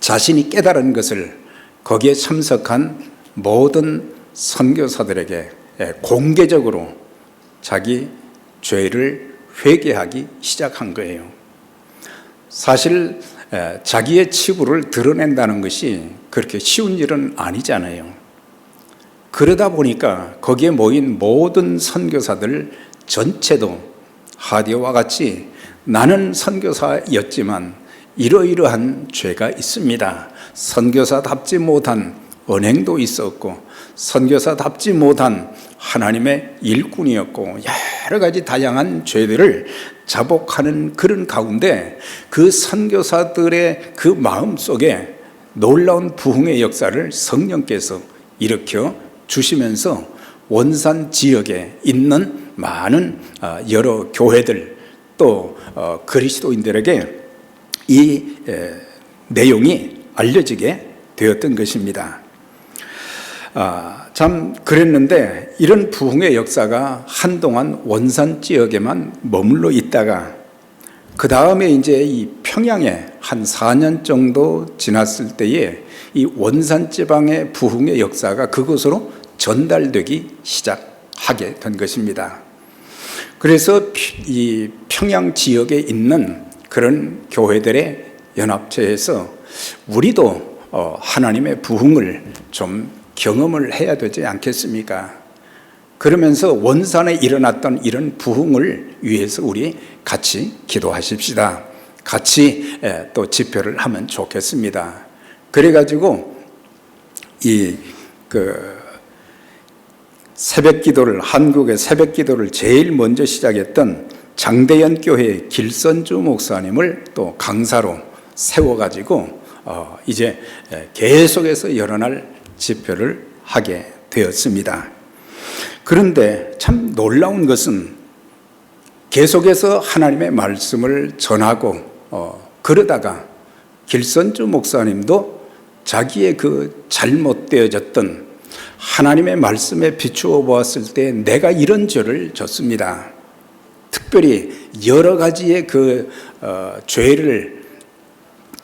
자신이 깨달은 것을 거기에 참석한 모든 선교사들에게 공개적으로 자기 죄를 회개하기 시작한 거예요. 사실 자기의 치부를 드러낸다는 것이 그렇게 쉬운 일은 아니잖아요. 그러다 보니까 거기에 모인 모든 선교사들 전체도 하디오와 같이 나는 선교사였지만 이러이러한 죄가 있습니다. 선교사답지 못한 언행도 있었고 선교사답지 못한 하나님의 일꾼이었고 여러 가지 다양한 죄들을 자복하는 그런 가운데 그 선교사들의 그 마음속에 놀라운 부흥의 역사를 성령께서 일으켜 주시면서 원산 지역에 있는 많은 여러 교회들 또 그리스도인들에게 이 내용이 알려지게 되었던 것입니다. 참 그랬는데 이런 부흥의 역사가 한동안 원산 지역에만 머물러 있다가 그 다음에 이제 이 평양에 한 4년 정도 지났을 때에 이 원산 지방의 부흥의 역사가 그곳으로 전달되기 시작하게 된 것입니다. 그래서 이 평양 지역에 있는 그런 교회들의 연합체에서 우리도 하나님의 부흥을 좀 경험을 해야 되지 않겠습니까? 그러면서 원산에 일어났던 이런 부흥을 위해서 우리 같이 기도하십시다. 같이 또 집회를 하면 좋겠습니다. 그래가지고 새벽 기도를, 한국의 새벽 기도를 제일 먼저 시작했던 장대현 교회 길선주 목사님을 또 강사로 세워가지고 이제 계속해서 여러 날 집회를 하게 되었습니다. 그런데 참 놀라운 것은 계속해서 하나님의 말씀을 전하고 그러다가 길선주 목사님도 자기의 그 잘못되어졌던 하나님의 말씀에 비추어 보았을 때 내가 이런 죄를 졌습니다. 특별히 여러 가지의 그 죄를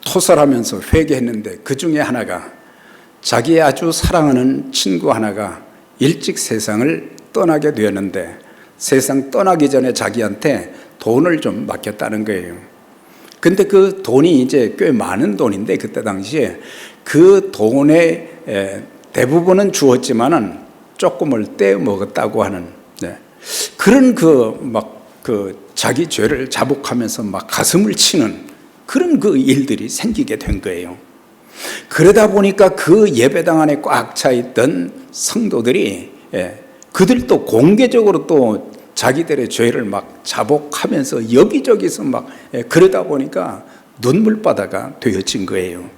토설하면서 회개했는데 그 중에 하나가 자기의 아주 사랑하는 친구 하나가 일찍 세상을 떠나게 되었는데 세상 떠나기 전에 자기한테 돈을 좀 맡겼다는 거예요. 근데 그 돈이 이제 꽤 많은 돈인데 그때 당시에 그 돈의 대부분은 주었지만은 조금을 떼어 먹었다고 하는 그런 자기 죄를 자복하면서 막 가슴을 치는 그런 그 일들이 생기게 된 거예요. 그러다 보니까 그 예배당 안에 꽉 차 있던 성도들이 그들도 공개적으로 또 자기들의 죄를 막 자복하면서 여기저기서 막 그러다 보니까 눈물바다가 되어진 거예요.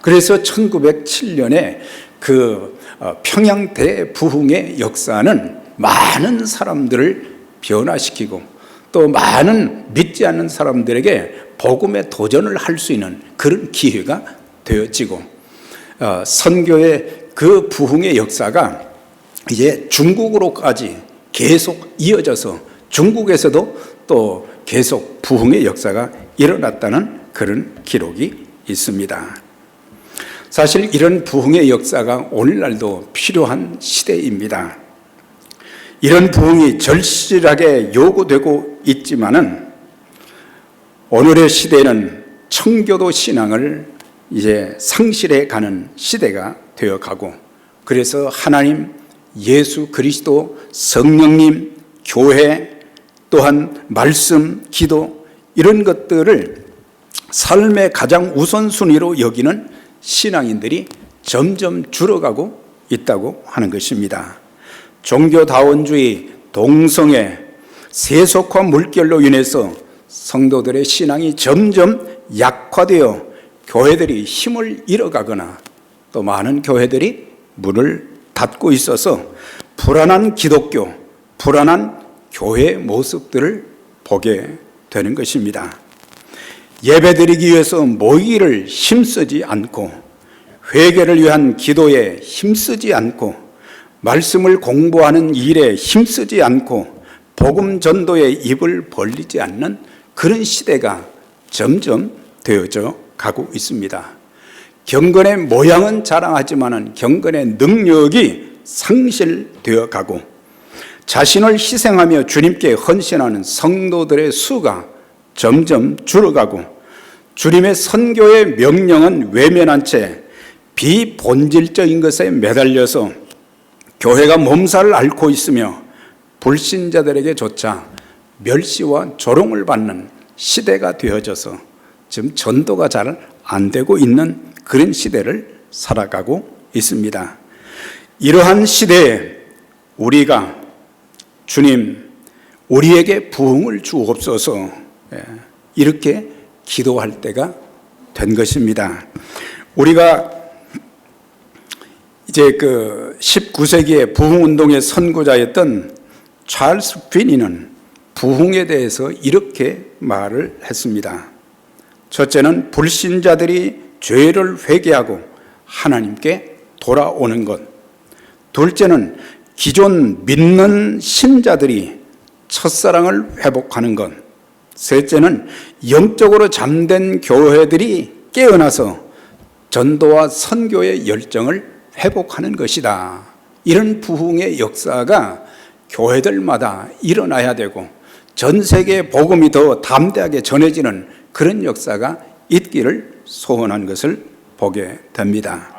그래서 1907년에 그 평양 대부흥의 역사는 많은 사람들을 변화시키고 또 많은 믿지 않는 사람들에게 복음에 도전을 할 수 있는 그런 기회가 되어지고 선교의 그 부흥의 역사가 이제 중국으로까지 계속 이어져서 중국에서도 또 계속 부흥의 역사가 일어났다는 그런 기록이 있습니다. 사실 이런 부흥의 역사가 오늘날도 필요한 시대입니다. 이런 부흥이 절실하게 요구되고 있지만은 오늘의 시대는 청교도 신앙을 이제 상실해 가는 시대가 되어 가고 그래서 하나님, 예수 그리스도, 성령님, 교회 또한 말씀, 기도 이런 것들을 삶의 가장 우선순위로 여기는 신앙인들이 점점 줄어가고 있다고 하는 것입니다. 종교다원주의, 동성애, 세속화 물결로 인해서 성도들의 신앙이 점점 약화되어 교회들이 힘을 잃어가거나 또 많은 교회들이 문을 닫고 있어서 불안한 기독교, 불안한 교회 모습들을 보게 되는 것입니다. 예배드리기 위해서 모이기를 힘쓰지 않고 회개를 위한 기도에 힘쓰지 않고 말씀을 공부하는 일에 힘쓰지 않고 복음 전도에 입을 벌리지 않는 그런 시대가 점점 되어져 가고 있습니다. 경건의 모양은 자랑하지만은 경건의 능력이 상실되어 가고 자신을 희생하며 주님께 헌신하는 성도들의 수가 점점 줄어가고 주님의 선교의 명령은 외면한 채 비본질적인 것에 매달려서 교회가 몸살을 앓고 있으며 불신자들에게조차 멸시와 조롱을 받는 시대가 되어져서 지금 전도가 잘 안 되고 있는 그런 시대를 살아가고 있습니다. 이러한 시대에 우리가 주님 우리에게 부흥을 주옵소서 이렇게 기도할 때가 된 것입니다. 우리가 이제 그 19세기의 부흥운동의 선구자였던 찰스 핀이는 부흥에 대해서 이렇게 말을 했습니다. 첫째는 불신자들이 죄를 회개하고 하나님께 돌아오는 것. 둘째는 기존 믿는 신자들이 첫사랑을 회복하는 것. 셋째는 영적으로 잠든 교회들이 깨어나서 전도와 선교의 열정을 회복하는 것이다. 이런 부흥의 역사가 교회들마다 일어나야 되고 전 세계에 복음이 더 담대하게 전해지는 그런 역사가 있기를 소원한 것을 보게 됩니다.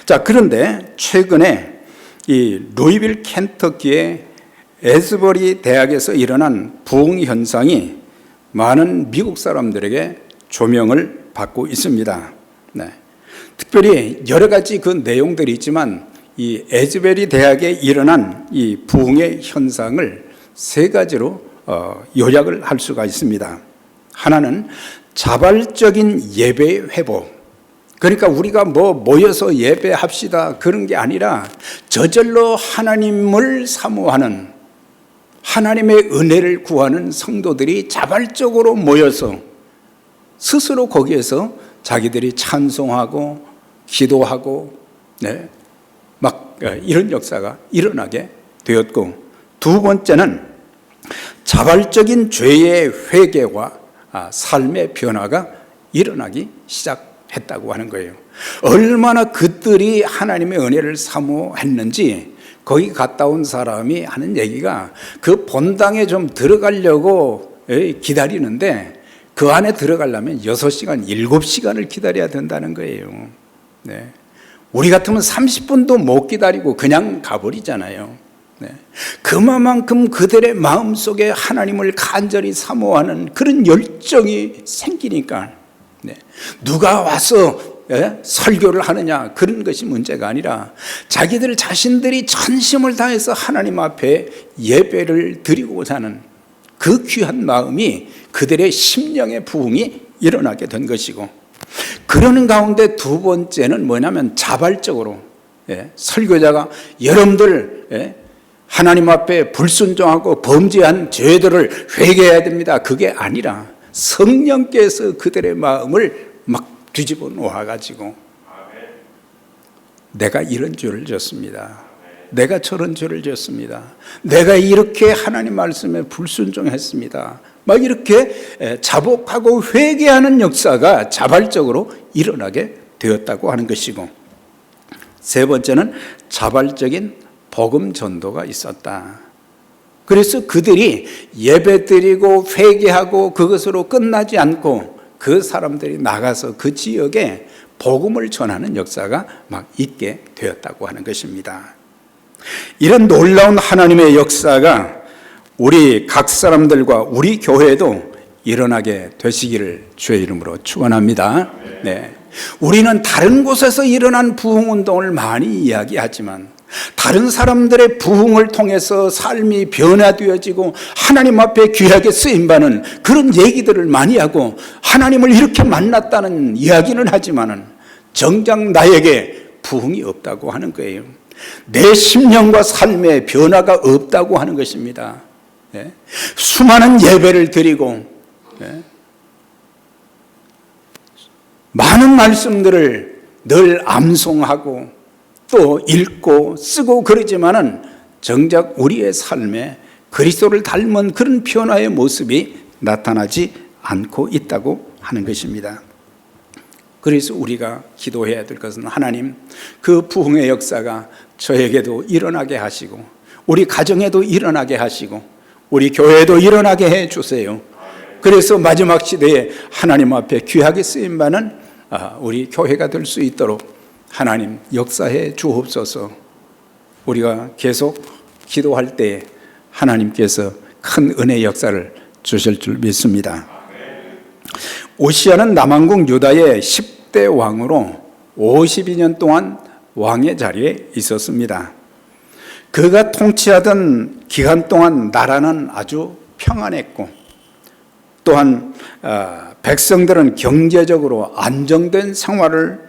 자, 그런데 최근에 이 루이빌 켄터키의 에스버리 대학에서 일어난 부흥 현상이 많은 미국 사람들에게 조명을 받고 있습니다. 네. 특별히 여러 가지 그 내용들이 있지만 이 에스버리 대학에 일어난 이 부흥의 현상을 세 가지로 요약을 할 수가 있습니다. 하나는 자발적인 예배 회복. 그러니까 우리가 모여서 예배합시다 그런 게 아니라 저절로 하나님을 사모하는 하나님의 은혜를 구하는 성도들이 자발적으로 모여서 스스로 거기에서 자기들이 찬송하고 기도하고 막 이런 역사가 일어나게 되었고, 두 번째는 자발적인 죄의 회개와 삶의 변화가 일어나기 시작했다고 하는 거예요. 얼마나 그들이 하나님의 은혜를 사모했는지 거기 갔다 온 사람이 하는 얘기가 그 본당에 좀 들어가려고 기다리는데 그 안에 들어가려면 6시간, 7시간을 기다려야 된다는 거예요. 네. 우리 같으면 30분도 못 기다리고 그냥 가버리잖아요. 네. 그만큼 그들의 마음속에 하나님을 간절히 사모하는 그런 열정이 생기니까 누가 와서 설교를 하느냐 그런 것이 문제가 아니라 자기들 자신들이 전심을 다해서 하나님 앞에 예배를 드리고자 하는 그 귀한 마음이 그들의 심령의 부흥이 일어나게 된 것이고, 그러는 가운데 두 번째는 뭐냐면 자발적으로 설교자가 여러분들 하나님 앞에 불순종하고 범죄한 죄들을 회개해야 됩니다. 그게 아니라 성령께서 그들의 마음을 막 뒤집어 놓아가지고 내가 이런 죄를 졌습니다. 내가 저런 죄를 졌습니다. 내가 이렇게 하나님 말씀에 불순종했습니다. 막 이렇게 자복하고 회개하는 역사가 자발적으로 일어나게 되었다고 하는 것이고, 세 번째는 자발적인 복음 전도가 있었다. 그래서 그들이 예배드리고 회개하고 그것으로 끝나지 않고 그 사람들이 나가서 그 지역에 복음을 전하는 역사가 막 있게 되었다고 하는 것입니다. 이런 놀라운 하나님의 역사가 우리 각 사람들과 우리 교회에도 일어나게 되시기를 주의 이름으로 축원합니다. 네. 우리는 다른 곳에서 일어난 부흥 운동을 많이 이야기하지만 다른 사람들의 부흥을 통해서 삶이 변화되어지고 하나님 앞에 귀하게 쓰임받는 그런 얘기들을 많이 하고 하나님을 이렇게 만났다는 이야기는 하지만은 정작 나에게 부흥이 없다고 하는 거예요. 내 심령과 삶의 변화가 없다고 하는 것입니다. 수많은 예배를 드리고 많은 말씀들을 늘 암송하고 또 읽고 쓰고 그러지만은 정작 우리의 삶에 그리스도를 닮은 그런 변화의 모습이 나타나지 않고 있다고 하는 것입니다. 그래서 우리가 기도해야 될 것은 하나님, 그 부흥의 역사가 저에게도 일어나게 하시고 우리 가정에도 일어나게 하시고 우리 교회에도 일어나게 해 주세요. 그래서 마지막 시대에 하나님 앞에 귀하게 쓰임받는 우리 교회가 될 수 있도록 하나님 역사해 주옵소서. 우리가 계속 기도할 때 하나님께서 큰 은혜의 역사를 주실 줄 믿습니다. 오시아는 남왕국 유다의 10대 왕으로 52년 동안 왕의 자리에 있었습니다. 그가 통치하던 기간 동안 나라는 아주 평안했고 또한 백성들은 경제적으로 안정된 생활을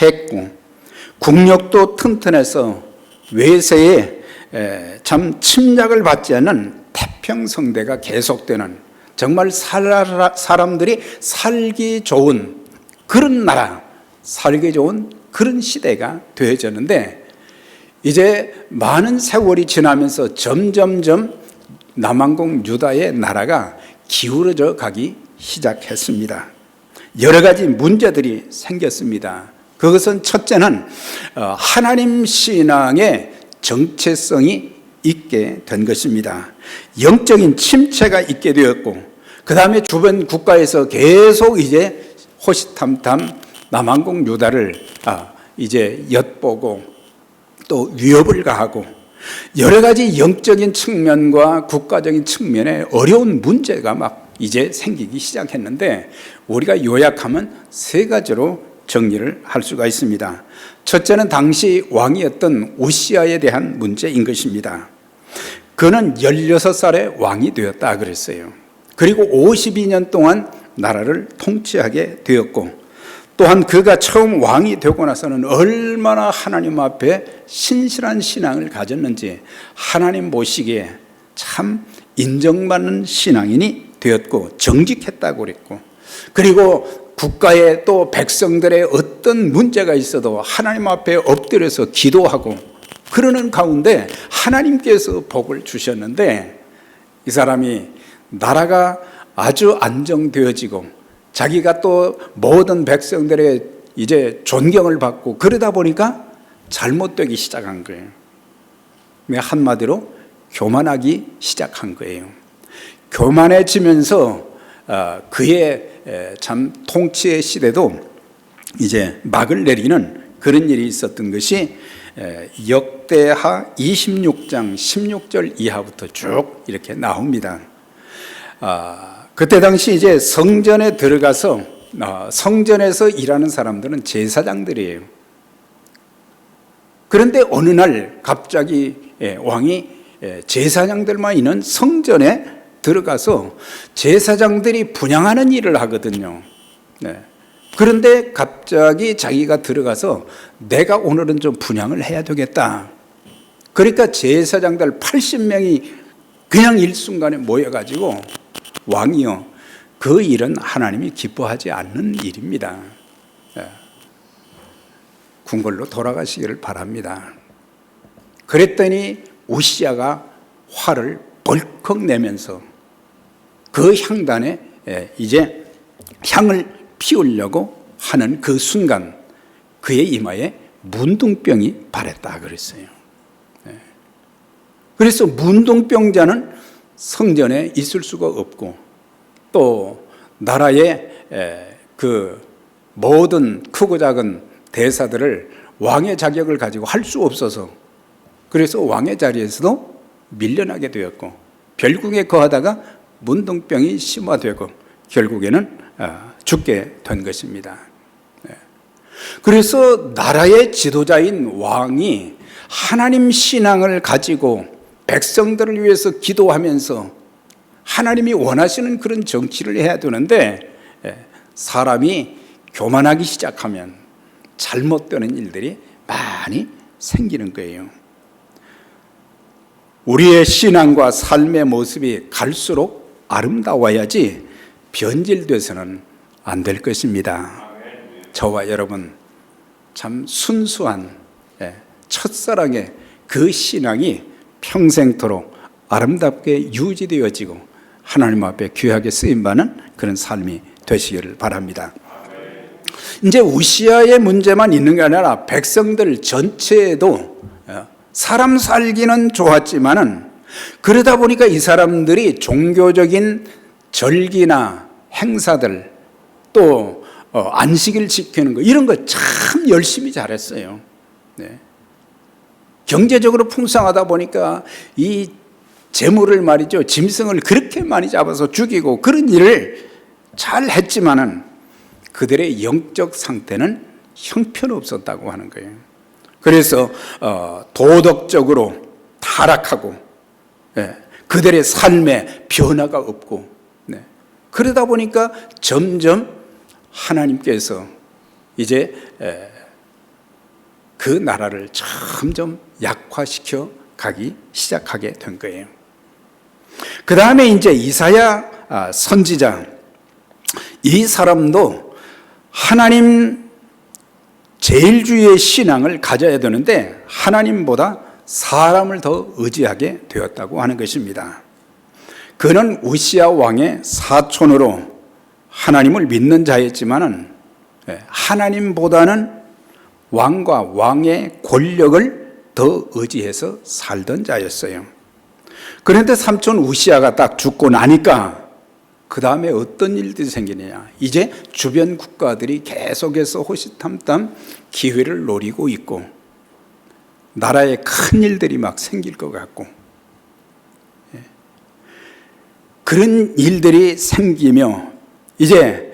했고 국력도 튼튼해서 외세에 참 침략을 받지 않는 태평성대가 계속되는 정말 사람들이 살기 좋은 그런 나라, 살기 좋은 그런 시대가 되어졌는데 이제 많은 세월이 지나면서 점점점 남왕국 유다의 나라가 기울어져 가기 시작했습니다. 여러 가지 문제들이 생겼습니다. 그것은 첫째는 하나님 신앙의 정체성이 있게 된 것입니다. 영적인 침체가 있게 되었고 그 다음에 주변 국가에서 계속 이제 호시탐탐 남왕국 유다를 이제 엿보고 또 위협을 가하고 여러 가지 영적인 측면과 국가적인 측면에 어려운 문제가 막 이제 생기기 시작했는데 우리가 요약하면 세 가지로 정리를 할 수가 있습니다. 첫째는 당시 왕이었던 우시아에 대한 문제인 것입니다. 그는 16살에 왕이 되었다 그랬어요. 그리고 52년 동안 나라를 통치하게 되었고 또한 그가 처음 왕이 되고 나서는 얼마나 하나님 앞에 신실한 신앙을 가졌는지 하나님 보시기에 참 인정받는 신앙인이 되었고 정직했다고 그랬고 그리고 국가에 또 백성들의 어떤 문제가 있어도 하나님 앞에 엎드려서 기도하고 그러는 가운데 하나님께서 복을 주셨는데 이 사람이 나라가 아주 안정되어지고 자기가 또 모든 백성들의 이제 존경을 받고 그러다 보니까 잘못되기 시작한 거예요. 한마디로 교만하기 시작한 거예요. 교만해지면서 그의 참 통치의 시대도 이제 막을 내리는 그런 일이 있었던 것이 역대하 26장 16절 이하부터 쭉 이렇게 나옵니다. 그때 당시 이제 성전에 들어가서 성전에서 일하는 사람들은 제사장들이에요. 그런데 어느 날 갑자기 왕이 제사장들만 있는 성전에 들어가서 제사장들이 분향하는 일을 하거든요. 그런데 갑자기 자기가 들어가서 내가 오늘은 좀 분향을 해야 되겠다. 그러니까 제사장들 80명이 그냥 일순간에 모여가지고 왕이요, 그 일은 하나님이 기뻐하지 않는 일입니다. 궁궐로 돌아가시기를 바랍니다. 그랬더니 우시아가 화를 벌컥 내면서 그 향단에 이제 향을 피우려고 하는 그 순간 그의 이마에 문둥병이 발했다 그랬어요. 그래서 문둥병자는 성전에 있을 수가 없고 또 나라의 그 모든 크고 작은 대사들을 왕의 자격을 가지고 할 수 없어서 그래서 왕의 자리에서도 밀려나게 되었고 결국에 거하다가 문둥병이 심화되고 결국에는 죽게 된 것입니다. 그래서 나라의 지도자인 왕이 하나님 신앙을 가지고 백성들을 위해서 기도하면서 하나님이 원하시는 그런 정치를 해야 되는데 사람이 교만하기 시작하면 잘못되는 일들이 많이 생기는 거예요. 우리의 신앙과 삶의 모습이 갈수록 아름다워야지 변질돼서는 안 될 것입니다. 저와 여러분 참 순수한 첫사랑의 그 신앙이 평생토록 아름답게 유지되어지고 하나님 앞에 귀하게 쓰임받는 그런 삶이 되시기를 바랍니다. 이제 우시아의 문제만 있는 게 아니라 백성들 전체에도 사람 살기는 좋았지만은 그러다 보니까 이 사람들이 종교적인 절기나 행사들 또 안식일 지키는 거 이런 거 참 열심히 잘했어요. 네. 경제적으로 풍성하다 보니까 이 재물을 말이죠, 짐승을 그렇게 많이 잡아서 죽이고 그런 일을 잘 했지만은 그들의 영적 상태는 형편없었다고 하는 거예요. 그래서 도덕적으로 타락하고 그들의 삶에 변화가 없고 그러다 보니까 점점 하나님께서 이제 그 나라를 점점 약화시켜 가기 시작하게 된 거예요. 그 다음에 이제 이사야 선지자, 이 사람도 하나님 제일주의의 신앙을 가져야 되는데 하나님보다 사람을 더 의지하게 되었다고 하는 것입니다. 그는 우시야 왕의 사촌으로 하나님을 믿는 자였지만은 하나님보다는 왕과 왕의 권력을 더 의지해서 살던 자였어요. 그런데 삼촌 우시야가 딱 죽고 나니까 그 다음에 어떤 일들이 생기느냐, 이제 주변 국가들이 계속해서 호시탐탐 기회를 노리고 있고 나라에 큰 일들이 막 생길 것 같고 그런 일들이 생기며 이제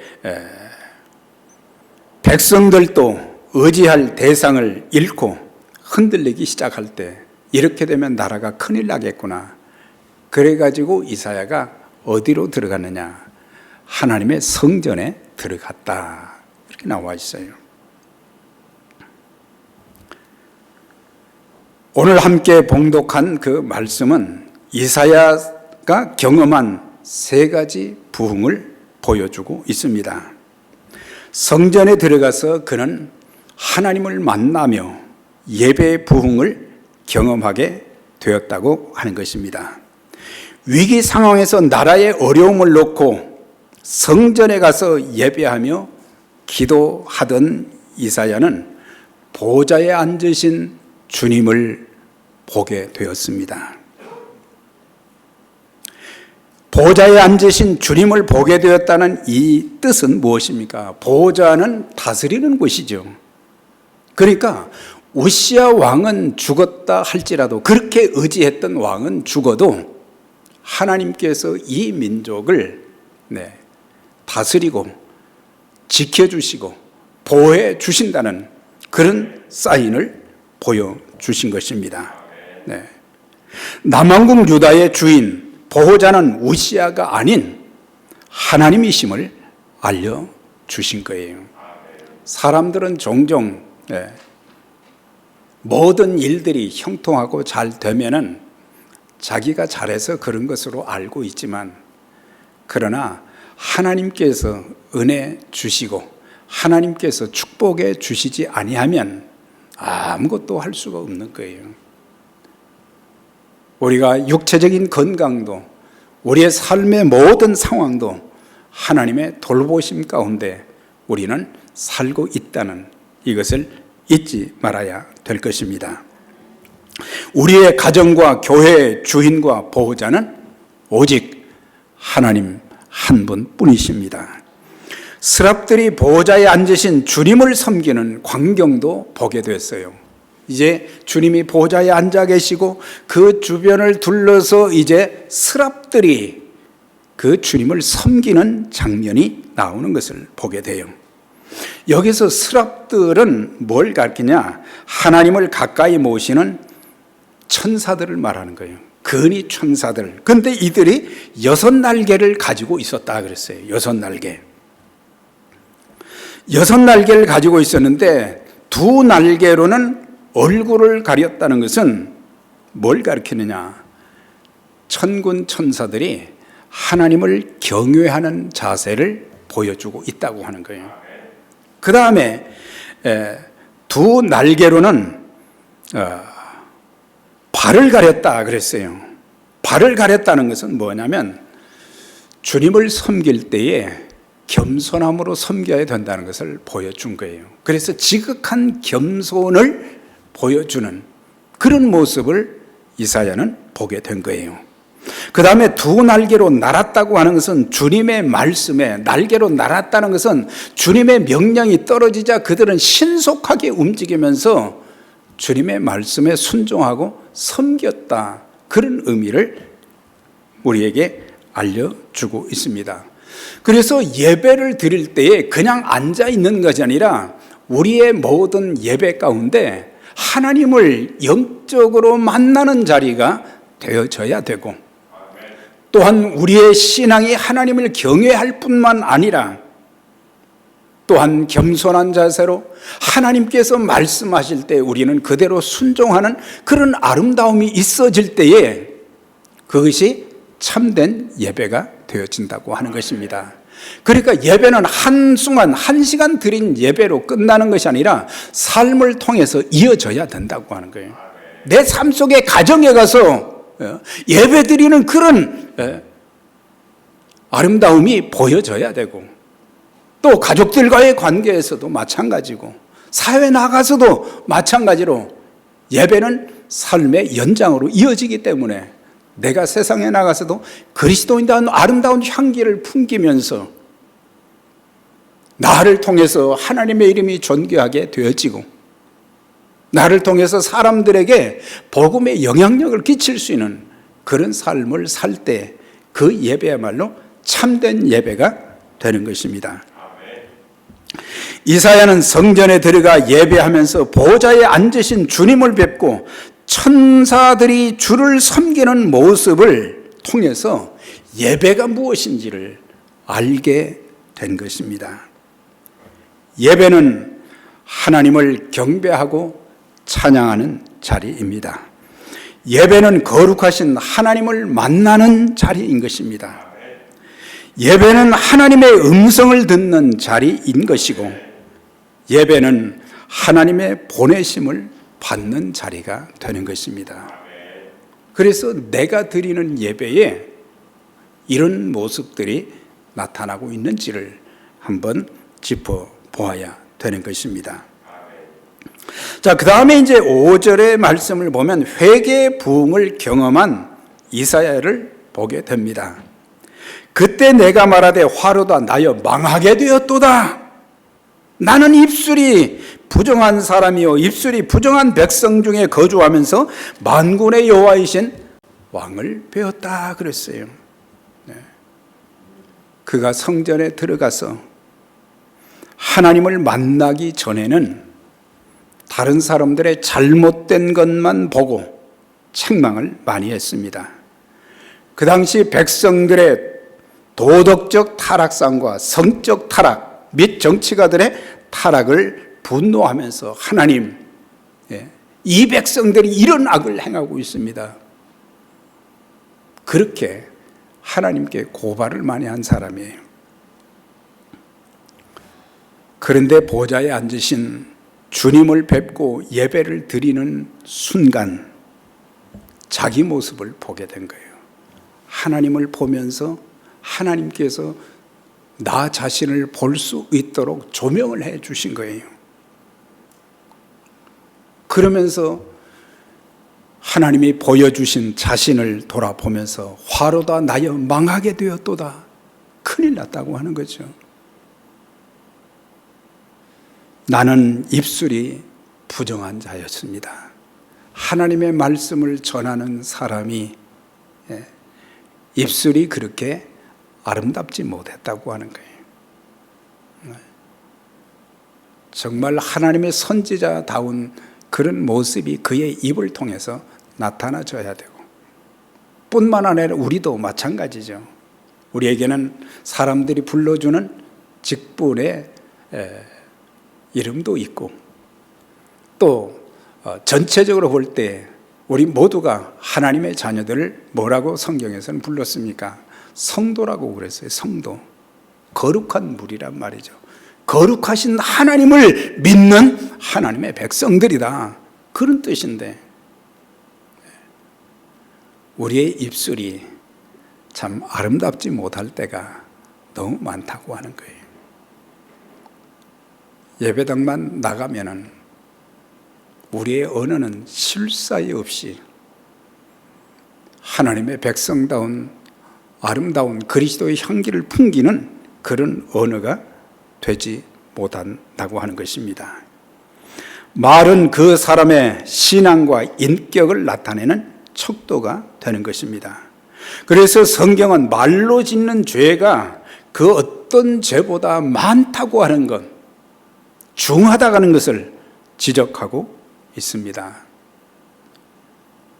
백성들도 의지할 대상을 잃고 흔들리기 시작할 때 이렇게 되면 나라가 큰일 나겠구나. 그래가지고 이사야가 어디로 들어갔느냐, 하나님의 성전에 들어갔다, 이렇게 나와 있어요. 오늘 함께 봉독한 그 말씀은 이사야가 경험한 세 가지 부흥을 보여주고 있습니다. 성전에 들어가서 그는 하나님을 만나며 예배의 부흥을 경험하게 되었다고 하는 것입니다. 위기 상황에서 나라의 어려움을 놓고 성전에 가서 예배하며 기도하던 이사야는 보좌에 앉으신 주님을 보게 되었습니다. 보좌에 앉으신 주님을 보게 되었다는 이 뜻은 무엇입니까? 보좌는 다스리는 곳이죠. 그러니까 우시야 왕은 죽었다 할지라도, 그렇게 의지했던 왕은 죽어도 하나님께서 이 민족을 다스리고 지켜주시고 보호해 주신다는 그런 사인을 보여주신 것입니다. 남왕국 유다의 주인 보호자는 우시야가 아닌 하나님이심을 알려주신 거예요. 사람들은 종종 모든 일들이 형통하고 잘 되면은 자기가 잘해서 그런 것으로 알고 있지만, 그러나 하나님께서 은혜 주시고 하나님께서 축복해 주시지 아니하면 아무것도 할 수가 없는 거예요. 우리가 육체적인 건강도, 우리의 삶의 모든 상황도 하나님의 돌보심 가운데 우리는 살고 있다는 이것을 잊지 말아야 될 것입니다. 우리의 가정과 교회의 주인과 보호자는 오직 하나님 한 분뿐이십니다. 스랍들이 보호자에 앉으신 주님을 섬기는 광경도 보게 됐어요. 이제 주님이 보호자에 앉아 계시고 그 주변을 둘러서 이제 스랍들이 그 주님을 섬기는 장면이 나오는 것을 보게 돼요. 여기서 스랍들은 뭘 가르치냐? 하나님을 가까이 모시는 천사들을 말하는 거예요. 근위 천사들. 그런데 이들이 6날개를 가지고 있었다 그랬어요. 6날개. 6날개를 가지고 있었는데 2날개로는 얼굴을 가렸다는 것은 뭘 가리키느냐? 천군 천사들이 하나님을 경외하는 자세를 보여주고 있다고 하는 거예요. 그 다음에 2날개로는 발을 가렸다 그랬어요. 발을 가렸다는 것은 뭐냐면 주님을 섬길 때에 겸손함으로 섬겨야 된다는 것을 보여준 거예요. 그래서 지극한 겸손을 보여주는 그런 모습을 이사야는 보게 된 거예요. 그 다음에 두 날개로 날았다고 하는 것은 주님의 말씀에, 날개로 날았다는 것은 주님의 명령이 떨어지자 그들은 신속하게 움직이면서 주님의 말씀에 순종하고 섬겼다, 그런 의미를 우리에게 알려주고 있습니다. 그래서 예배를 드릴 때에 그냥 앉아 있는 것이 아니라 우리의 모든 예배 가운데 하나님을 영적으로 만나는 자리가 되어져야 되고, 또한 우리의 신앙이 하나님을 경외할 뿐만 아니라 또한 겸손한 자세로 하나님께서 말씀하실 때 우리는 그대로 순종하는 그런 아름다움이 있어질 때에 그것이 참된 예배가 되어진다고 하는 것입니다. 그러니까 예배는 한순간, 한 시간 드린 예배로 끝나는 것이 아니라 삶을 통해서 이어져야 된다고 하는 거예요. 내 삶 속에 가정에 가서 예배 드리는 그런 아름다움이 보여져야 되고, 또 가족들과의 관계에서도 마찬가지고, 사회에 나가서도 마찬가지로 예배는 삶의 연장으로 이어지기 때문에 내가 세상에 나가서도 그리스도인다운 아름다운 향기를 풍기면서 나를 통해서 하나님의 이름이 존귀하게 되어지고, 나를 통해서 사람들에게 복음의 영향력을 끼칠 수 있는 그런 삶을 살 때 그 예배야말로 참된 예배가 되는 것입니다. 이사야는 성전에 들어가 예배하면서 보좌에 앉으신 주님을 뵙고 천사들이 주를 섬기는 모습을 통해서 예배가 무엇인지를 알게 된 것입니다. 예배는 하나님을 경배하고 찬양하는 자리입니다. 예배는 거룩하신 하나님을 만나는 자리인 것입니다. 예배는 하나님의 음성을 듣는 자리인 것이고, 예배는 하나님의 보내심을 받는 자리가 되는 것입니다. 그래서 내가 드리는 예배에 이런 모습들이 나타나고 있는지를 한번 짚어보아야 되는 것입니다. 자, 그 다음에 이제 5절의 말씀을 보면 회개 부흥을 경험한 이사야를 보게 됩니다. 그때 내가 말하되 화로다 나여 망하게 되었도다. 나는 입술이 부정한 사람이요 입술이 부정한 백성 중에 거주하면서 만군의 여호와이신 왕을 배웠다 그랬어요. 그가 성전에 들어가서 하나님을 만나기 전에는 다른 사람들의 잘못된 것만 보고 책망을 많이 했습니다. 그 당시 백성들의 도덕적 타락상과 성적 타락 및 정치가들의 타락을 분노하면서 하나님, 이 백성들이 이런 악을 행하고 있습니다. 그렇게 하나님께 고발을 많이 한 사람이에요. 그런데 보좌에 앉으신 주님을 뵙고 예배를 드리는 순간 자기 모습을 보게 된 거예요. 하나님을 보면서 하나님께서 나 자신을 볼 수 있도록 조명을 해 주신 거예요. 그러면서 하나님이 보여주신 자신을 돌아보면서 화로다 나여 망하게 되었도다. 큰일 났다고 하는 거죠. 나는 입술이 부정한 자였습니다. 하나님의 말씀을 전하는 사람이 입술이 그렇게 아름답지 못했다고 하는 거예요. 정말 하나님의 선지자다운 그런 모습이 그의 입을 통해서 나타나줘야 되고, 뿐만 아니라 우리도 마찬가지죠. 우리에게는 사람들이 불러주는 직분의 이름도 있고, 또 전체적으로 볼 때 우리 모두가 하나님의 자녀들을 뭐라고 성경에서는 불렀습니까? 성도라고 그랬어요. 성도. 거룩한 무리란 말이죠. 거룩하신 하나님을 믿는 하나님의 백성들이다. 그런 뜻인데 우리의 입술이 참 아름답지 못할 때가 너무 많다고 하는 거예요. 예배당만 나가면은 우리의 언어는 쉴 사이 없이 하나님의 백성다운 아름다운 그리스도의 향기를 풍기는 그런 언어가 되지 못한다고 하는 것입니다. 말은 그 사람의 신앙과 인격을 나타내는 척도가 되는 것입니다. 그래서 성경은 말로 짓는 죄가 그 어떤 죄보다 많다고 하는 것, 중하다고 하는 것을 지적하고 있습니다.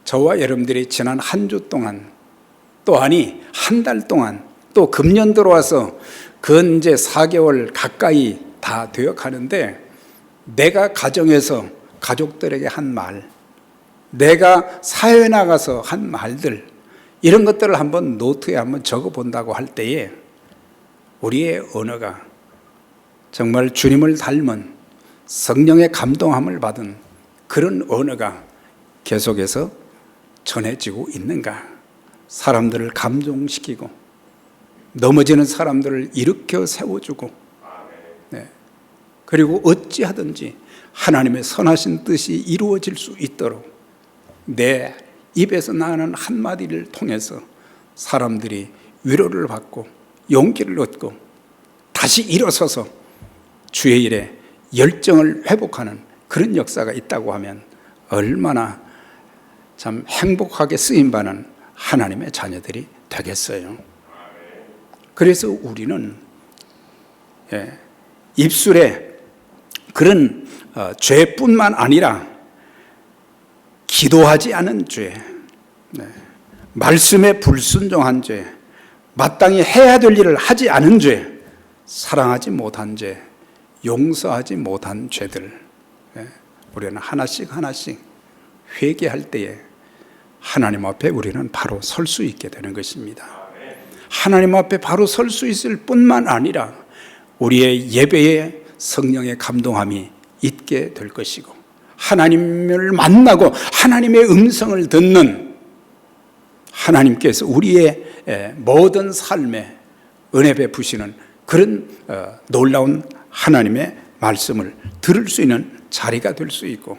저와 여러분들이 지난 한 주 동안, 또 아니 한 달 동안, 또 금년 들어와서 그 이제 4개월 가까이 다 되어 가는데, 내가 가정에서 가족들에게 한 말, 내가 사회에 나가서 한 말들, 이런 것들을 한번 노트에 한번 적어 본다고 할 때에 우리의 언어가 정말 주님을 닮은 성령의 감동함을 받은 그런 언어가 계속해서 전해지고 있는가? 사람들을 감동시키고 넘어지는 사람들을 일으켜 세워주고, 네. 그리고 어찌하든지 하나님의 선하신 뜻이 이루어질 수 있도록 내 입에서 나는 한마디를 통해서 사람들이 위로를 받고 용기를 얻고 다시 일어서서 주의 일에 열정을 회복하는 그런 역사가 있다고 하면 얼마나 참 행복하게 쓰임받는 하나님의 자녀들이 되겠어요. 그래서 우리는 입술에 그런 죄뿐만 아니라 기도하지 않은 죄, 말씀에 불순종한 죄, 마땅히 해야 될 일을 하지 않은 죄, 사랑하지 못한 죄, 용서하지 못한 죄들, 우리는 하나씩 하나씩 회개할 때에 하나님 앞에 우리는 바로 설 수 있게 되는 것입니다. 하나님 앞에 바로 설 수 있을 뿐만 아니라 우리의 예배에 성령의 감동함이 있게 될 것이고, 하나님을 만나고 하나님의 음성을 듣는 하나님께서 우리의 모든 삶에 은혜 베푸시는 그런 놀라운 하나님의 말씀을 들을 수 있는 자리가 될 수 있고,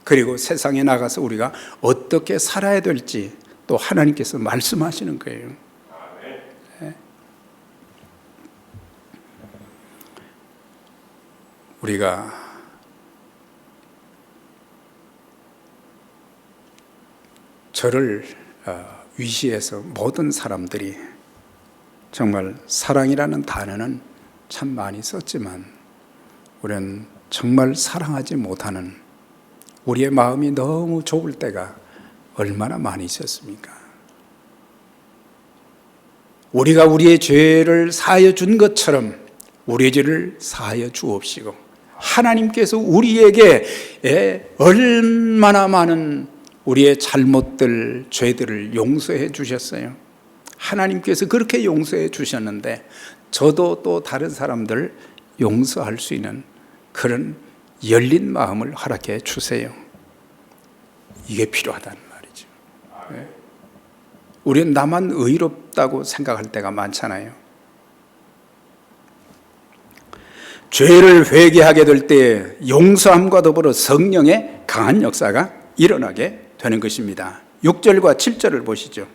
그리고 세상에 나가서 우리가 어떻게 살아야 될지 또 하나님께서 말씀하시는 거예요. 우리가 저를 위시해서 모든 사람들이 정말 사랑이라는 단어는 참 많이 썼지만, 우리는 정말 사랑하지 못하는 우리의 마음이 너무 좁을 때가 얼마나 많이 있었습니까? 우리가 우리의 죄를 사하여 준 것처럼 우리의 죄를 사하여 주옵시고, 하나님께서 우리에게 얼마나 많은 우리의 잘못들, 죄들을 용서해 주셨어요. 하나님께서 그렇게 용서해 주셨는데 저도 또 다른 사람들 용서할 수 있는 그런 열린 마음을 허락해 주세요. 이게 필요하다는 말이죠. 우리는 나만 의롭다고 생각할 때가 많잖아요. 죄를 회개하게 될 때 용서함과 더불어 성령의 강한 역사가 일어나게 되는 것입니다. 6절과 7절을 보시죠.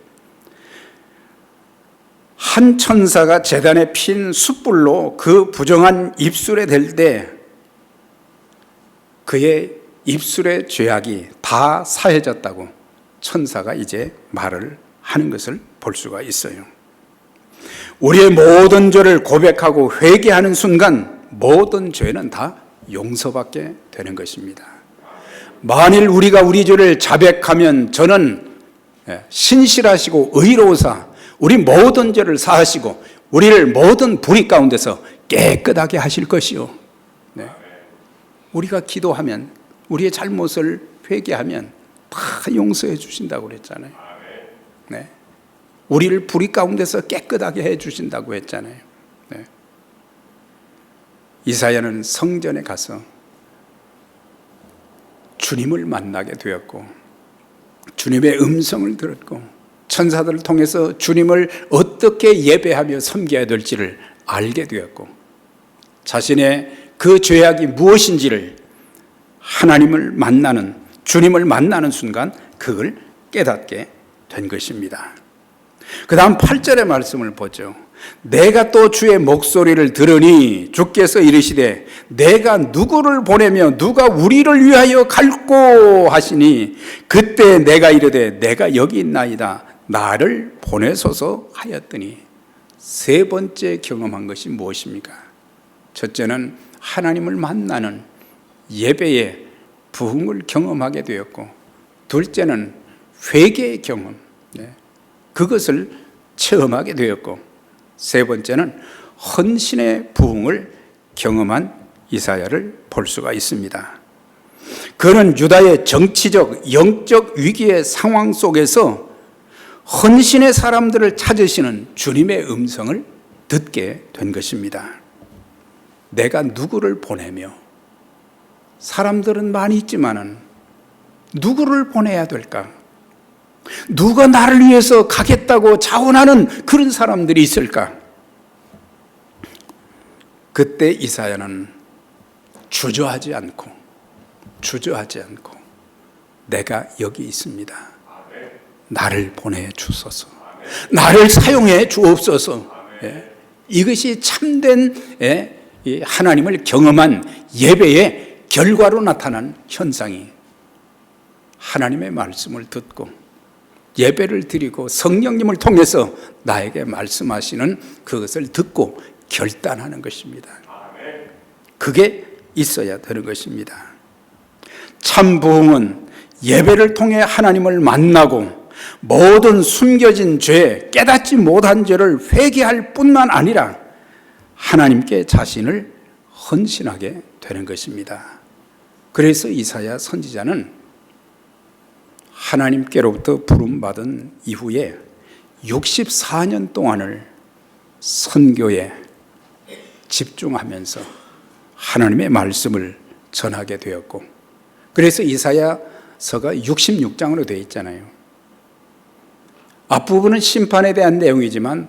한 천사가 제단에 핀 숯불로 그 부정한 입술에 댈 때 그의 입술의 죄악이 다 사해졌다고 천사가 이제 말을 하는 것을 볼 수가 있어요. 우리의 모든 죄를 고백하고 회개하는 순간 모든 죄는 다 용서받게 되는 것입니다. 만일 우리가 우리 죄를 자백하면 저는 신실하시고 의로우사 우리 모든 죄를 사하시고 우리를 모든 불의 가운데서 깨끗하게 하실 것이요. 네. 우리가 기도하면, 우리의 잘못을 회개하면 다 용서해 주신다고 그랬잖아요. 네. 우리를 불의 가운데서 깨끗하게 해 주신다고 했잖아요. 네. 이사야는 성전에 가서 주님을 만나게 되었고 주님의 음성을 들었고 천사들을 통해서 주님을 어떻게 예배하며 섬겨야 될지를 알게 되었고, 자신의 그 죄악이 무엇인지를 하나님을 만나는, 주님을 만나는 순간 그걸 깨닫게 된 것입니다. 그 다음 8절의 말씀을 보죠. 내가 또 주의 목소리를 들으니 주께서 이르시되 내가 누구를 보내며 누가 우리를 위하여 갈꼬 하시니 그때 내가 이르되 내가 여기 있나이다 나를 보내소서 하였더니, 세 번째 경험한 것이 무엇입니까? 첫째는 하나님을 만나는 예배의 부흥을 경험하게 되었고, 둘째는 회개의 경험, 그것을 체험하게 되었고, 세 번째는 헌신의 부흥을 경험한 이사야를 볼 수가 있습니다. 그는 유다의 정치적, 영적 위기의 상황 속에서 헌신의 사람들을 찾으시는 주님의 음성을 듣게 된 것입니다. 내가 누구를 보내며, 사람들은 많이 있지만은 누구를 보내야 될까? 누가 나를 위해서 가겠다고 자원하는 그런 사람들이 있을까? 그때 이사야는 주저하지 않고 내가 여기 있습니다. 나를 보내주소서. 나를 사용해 주옵소서. 이것이 참된 하나님을 경험한 예배의 결과로 나타난 현상이, 하나님의 말씀을 듣고 예배를 드리고 성령님을 통해서 나에게 말씀하시는 그것을 듣고 결단하는 것입니다. 그게 있어야 되는 것입니다. 참 부흥은 예배를 통해 하나님을 만나고 모든 숨겨진 죄, 깨닫지 못한 죄를 회개할 뿐만 아니라 하나님께 자신을 헌신하게 되는 것입니다. 그래서 이사야 선지자는 하나님께로부터 부름받은 이후에 64년 동안을 선교에 집중하면서 하나님의 말씀을 전하게 되었고, 그래서 이사야서가 66장으로 되어 있잖아요. 앞부분은 심판에 대한 내용이지만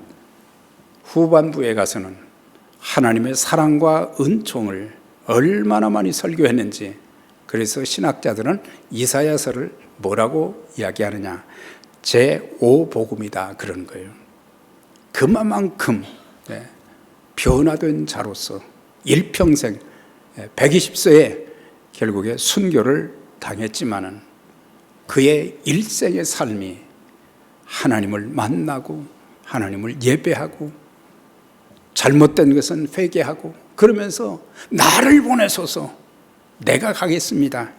후반부에 가서는 하나님의 사랑과 은총을 얼마나 많이 설교했는지, 그래서 신학자들은 이사야서를 뭐라고 이야기하느냐, 제5복음이다 그러는 거예요. 그만큼 변화된 자로서 일평생 120세에 결국에 순교를 당했지만은 그의 일생의 삶이 하나님을 만나고 하나님을 예배하고 잘못된 것은 회개하고 그러면서 나를 보내소서, 내가 가겠습니다,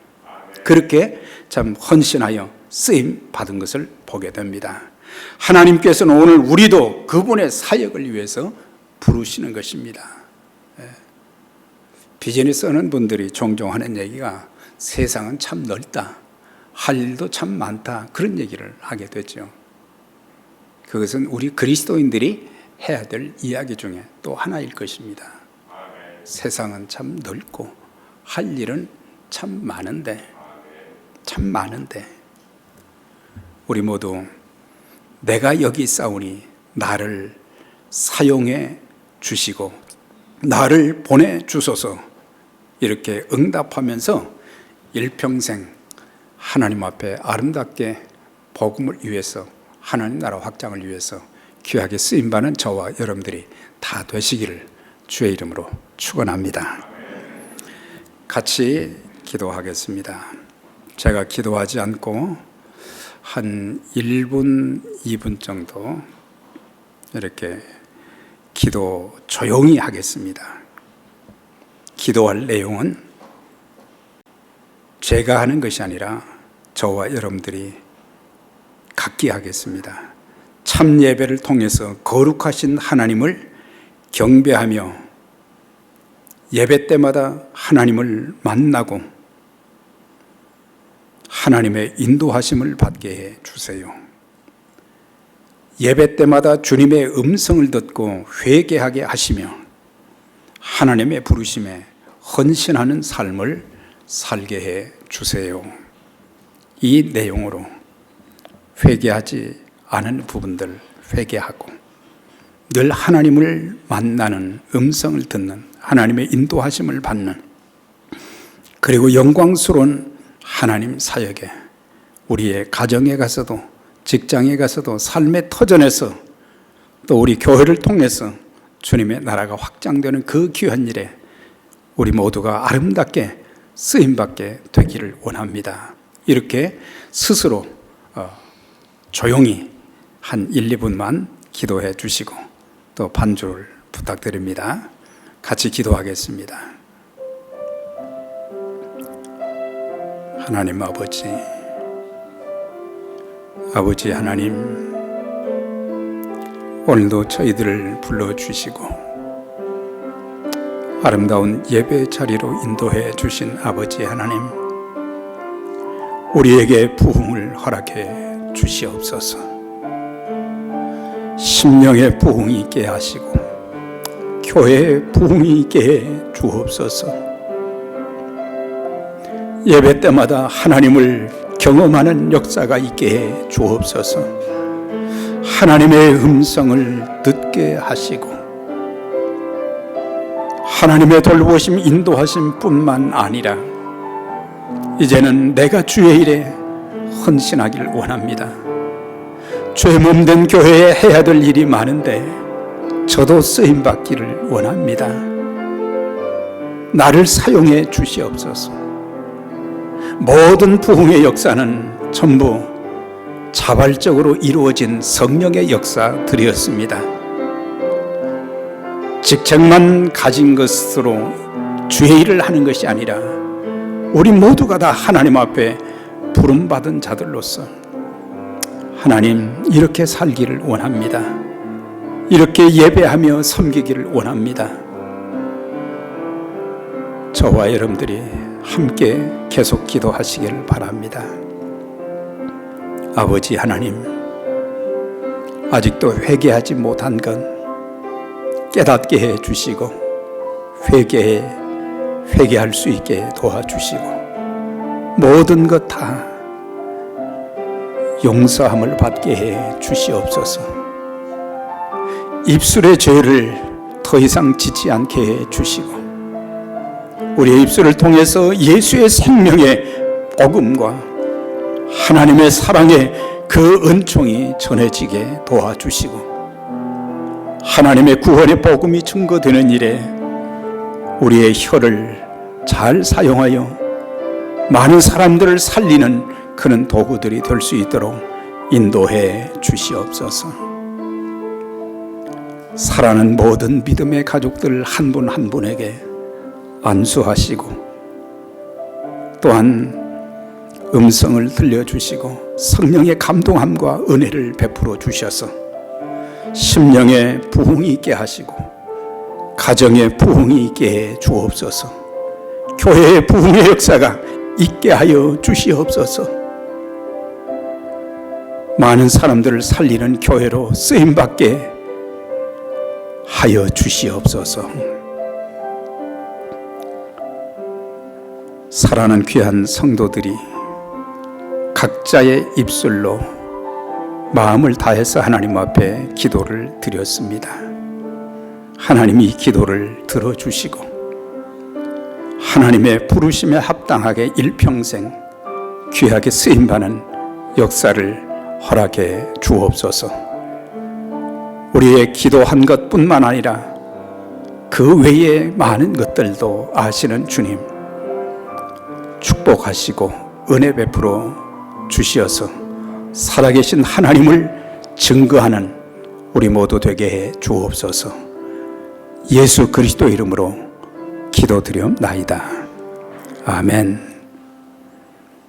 그렇게 참 헌신하여 쓰임 받은 것을 보게 됩니다. 하나님께서는 오늘 우리도 그분의 사역을 위해서 부르시는 것입니다. 비즈니스 하는 분들이 종종 하는 얘기가 세상은 참 넓다, 할 일도 참 많다, 그런 얘기를 하게 되죠. 그것은 우리 그리스도인들이 해야 될 이야기 중에 또 하나일 것입니다. 세상은 참 넓고 할 일은 참 많은데 우리 모두 내가 여기 있사오니 나를 사용해 주시고 나를 보내주소서, 이렇게 응답하면서 일평생 하나님 앞에 아름답게 복음을 위해서, 하나님 나라 확장을 위해서 귀하게 쓰임받는 저와 여러분들이 다 되시기를 주의 이름으로 축원합니다. 같이 기도하겠습니다. 제가 기도하지 않고 한 1분, 2분 정도 이렇게 기도 조용히 하겠습니다. 기도할 내용은 제가 하는 것이 아니라 저와 여러분들이 각기 하겠습니다. 참 예배를 통해서 거룩하신 하나님을 경배하며 예배 때마다 하나님을 만나고 하나님의 인도하심을 받게 해 주세요. 예배 때마다 주님의 음성을 듣고 회개하게 하시며 하나님의 부르심에 헌신하는 삶을 살게 해 주세요. 이 내용으로 회개하지 아는 부분들 회개하고 늘 하나님을 만나는 음성을 듣는 하나님의 인도하심을 받는 그리고 영광스러운 하나님 사역에 우리의 가정에 가서도 직장에 가서도 삶의 터전에서 또 우리 교회를 통해서 주님의 나라가 확장되는 그 귀한 일에 우리 모두가 아름답게 쓰임받게 되기를 원합니다. 이렇게 스스로 조용히 한 1, 2분만 기도해 주시고 또 반주를 부탁드립니다. 같이 기도하겠습니다. 하나님 아버지 하나님, 오늘도 저희들을 불러주시고 아름다운 예배 자리로 인도해 주신 아버지 하나님, 우리에게 부흥을 허락해 주시옵소서. 심령의 부흥이 있게 하시고 교회의 부흥이 있게 해 주옵소서. 예배 때마다 하나님을 경험하는 역사가 있게 해 주옵소서. 하나님의 음성을 듣게 하시고 하나님의 돌보심 인도하심 뿐만 아니라 이제는 내가 주의 일에 헌신하길 원합니다. 죄 몸된 교회에 해야 될 일이 많은데 저도 쓰임받기를 원합니다. 나를 사용해 주시옵소서. 모든 부흥의 역사는 전부 자발적으로 이루어진 성령의 역사들이었습니다. 직책만 가진 것으로 주의 일을 하는 것이 아니라 우리 모두가 다 하나님 앞에 부름받은 자들로서 하나님 이렇게 살기를 원합니다. 이렇게 예배하며 섬기기를 원합니다. 저와 여러분들이 함께 계속 기도하시기를 바랍니다. 아버지 하나님, 아직도 회개하지 못한 건 깨닫게 해 주시고 회개할 수 있게 도와주시고 모든 것 다 용서함을 받게 해 주시옵소서. 입술의 죄를 더 이상 짓지 않게 해 주시고 우리의 입술을 통해서 예수의 생명의 복음과 하나님의 사랑의 그 은총이 전해지게 도와주시고 하나님의 구원의 복음이 증거되는 일에 우리의 혀를 잘 사용하여 많은 사람들을 살리는 그런 도구들이 될 수 있도록 인도해 주시옵소서. 사랑하는 모든 믿음의 가족들 한 분 한 분에게 안수하시고 또한 음성을 들려주시고 성령의 감동함과 은혜를 베풀어 주셔서 심령의 부흥이 있게 하시고 가정의 부흥이 있게 해 주옵소서. 교회의 부흥의 역사가 있게 하여 주시옵소서. 많은 사람들을 살리는 교회로 쓰임받게 하여 주시옵소서. 사랑하는 귀한 성도들이 각자의 입술로 마음을 다해서 하나님 앞에 기도를 드렸습니다. 하나님이 이 기도를 들어주시고 하나님의 부르심에 합당하게 일평생 귀하게 쓰임받는 역사를 허락해 주옵소서. 우리의 기도한 것뿐만 아니라 그 외에 많은 것들도 아시는 주님, 축복하시고 은혜 베풀어 주시어서 살아계신 하나님을 증거하는 우리 모두 되게 해 주옵소서. 예수 그리스도 이름으로 기도드리옵나이다. 아멘.